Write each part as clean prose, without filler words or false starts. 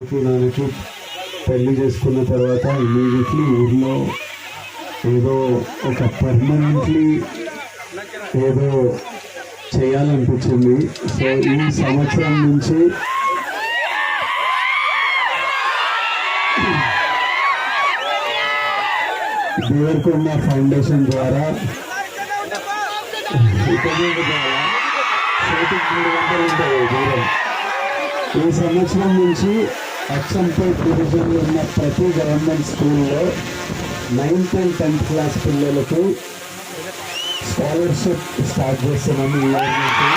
నాన్నకి పెళ్లి చేసుకున్న తర్వాత ఇమీడియట్లీ ఊర్లో ఏదో ఒక పర్మనెంట్లీ ఏదో చేయాలనిపించింది. సో ఈ సంవత్సరం నుంచి దేవరకొండ ఫౌండేషన్ ద్వారా ఈ సంవత్సరం నుంచి అచ్చంపేట్ డివిజన్లో ఉన్న ప్రతి గవర్నమెంట్ స్కూల్లో 9th and 10th క్లాస్ పిల్లలకు స్కాలర్షిప్ స్టార్ట్ చేస్తున్నాము. ఈ ఇయర్ నుంచి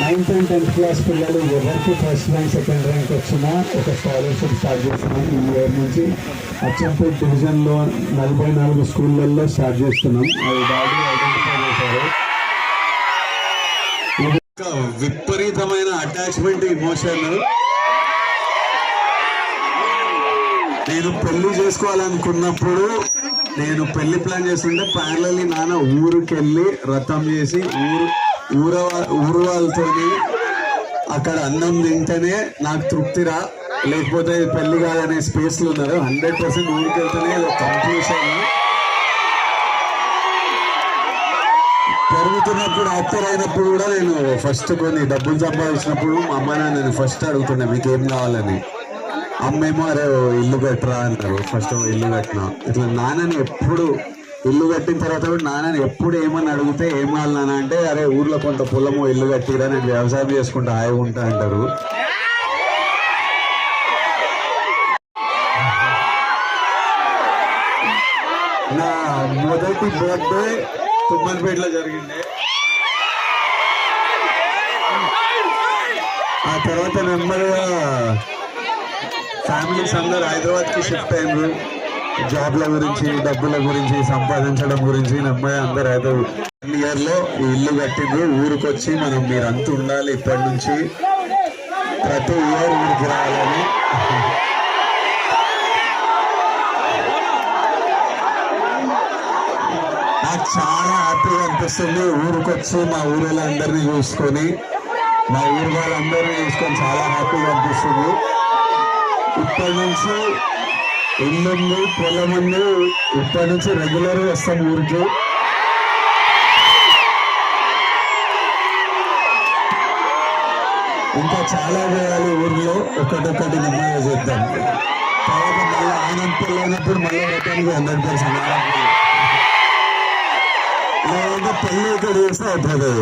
9th and 10th క్లాస్ పిల్లలు ఎవరికి ఫస్ట్ ర్యాంక్ సెకండ్ ర్యాంక్ వచ్చినా ఒక స్కాలర్షిప్ స్టార్ట్ చేస్తున్నాం. ఈ ఇయర్ నుంచి అచ్చంపేట్ డివిజన్లో 44 స్కూళ్ళల్లో స్టార్ట్ చేస్తున్నాం. అవి బాగా ఐడెంటిఫై చేశారు. విపరీతమైన అటాచ్మెంట్, ఇమోషన్. నేను పెళ్లి చేసుకోవాలనుకున్నప్పుడు, నేను పెళ్లి ప్లాన్ చేస్తుంటే ప్యారలీ నాన్న ఊరికెళ్ళి రథం చేసి ఊరు వాళ్ళతో అక్కడ అన్నం తింటేనే నాకు తృప్తిరా, లేకపోతే పెళ్లి కాదనే స్పేస్లో ఉన్నారు. 100% ఊరికి వెళ్తేనే కంక్లూషన్. పెరుగుతున్నప్పుడు యాక్టర్ అయినప్పుడు కూడా నేను ఫస్ట్ కొన్ని డబ్బులు సంపాదించినప్పుడు మా అమ్మ నాన్న ఫస్ట్ అడుగుతున్నా మీకు ఏం కావాలని. అమ్మేమో అరే ఇల్లు కట్టరా అన్నారు. ఫస్ట్ ఇల్లు కట్టినా. ఇట్లా నాన్నని ఎప్పుడు ఇల్లు కట్టిన తర్వాత కూడా నాన్నని ఎప్పుడు ఏమని అడిగితే ఏం కావాలి నాన్న అంటే అరే ఊర్లో కొంత పొలము ఇల్లు కట్టిరా, నేను వ్యవసాయం చేసుకుంటా హాయిగా ఉంటా అంటారు. నా మొదటి బర్త్డే తుమ్మలపేటలో జరిగింది. ఆ తర్వాత నెమ్మదిగా ఫ్యామిలీస్ అందరూ హైదరాబాద్కి షిఫ్ట్ అయినారు. జాబ్ల గురించి, డబ్బుల గురించి, సంపాదించడం గురించి నెమ్మదిగా అందరూ హైదరాబాద్. 1 ఇయర్లో ఈ ఇల్లు కట్టిండ్రు. ఊరికి వచ్చి మనం మీరంతా ఉండాలి, ఇప్పటి నుంచి ప్రతి ఇయర్ ఊరికి రావాలని. నాకు చాలా హ్యాపీగా అనిపిస్తుంది. ఊరికి వచ్చి మా ఊరిలో అందరినీ చూసుకొని, మా ఊరు వాళ్ళందరినీ చూసుకొని చాలా హ్యాపీగా అనిపిస్తుంది. ఇప్పటి నుంచి ఇల్లుంది, పొలం ఉంది. ఇప్పటి నుంచి రెగ్యులర్గా వస్తాం ఊరికి. ఇంకా చాలా చేయాలి ఊర్లో, ఒకటొక్కటి నెమ్మదిగా చేద్దాం. తర్వాత మళ్ళీ ఆనంద్ పిల్లలు అయినప్పుడు మళ్ళీ రకానికి 100% లేదంటే పెళ్ళి ఇక్కడ చేస్తే అయిపోతుంది.